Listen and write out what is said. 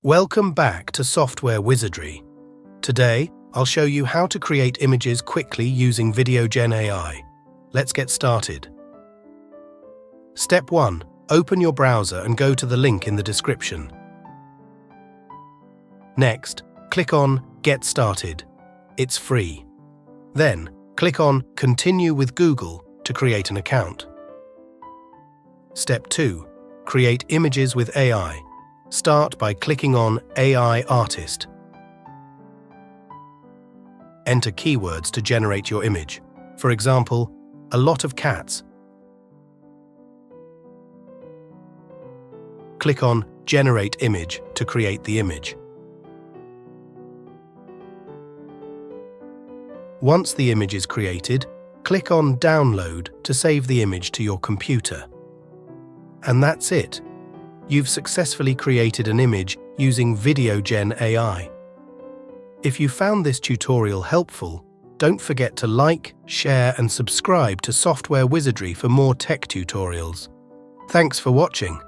Welcome back to Software Wizardry. Today, I'll show you how to create images quickly using VideoGen AI. Let's get started. Step 1. Open your browser and go to the link in the description. Next, click on Get Started. It's free. Then, click on Continue with Google to create an account. Step 2. Create images with AI. Start by clicking on AI Artist. Enter keywords to generate your image. For example, a lot of cats. Click on Generate Image to create the image. Once the image is created, click on Download to save the image to your computer. And that's it. You've successfully created an image using VideoGen AI. If you found this tutorial helpful, don't forget to like, share and subscribe to Software Wizardry for more tech tutorials. Thanks for watching.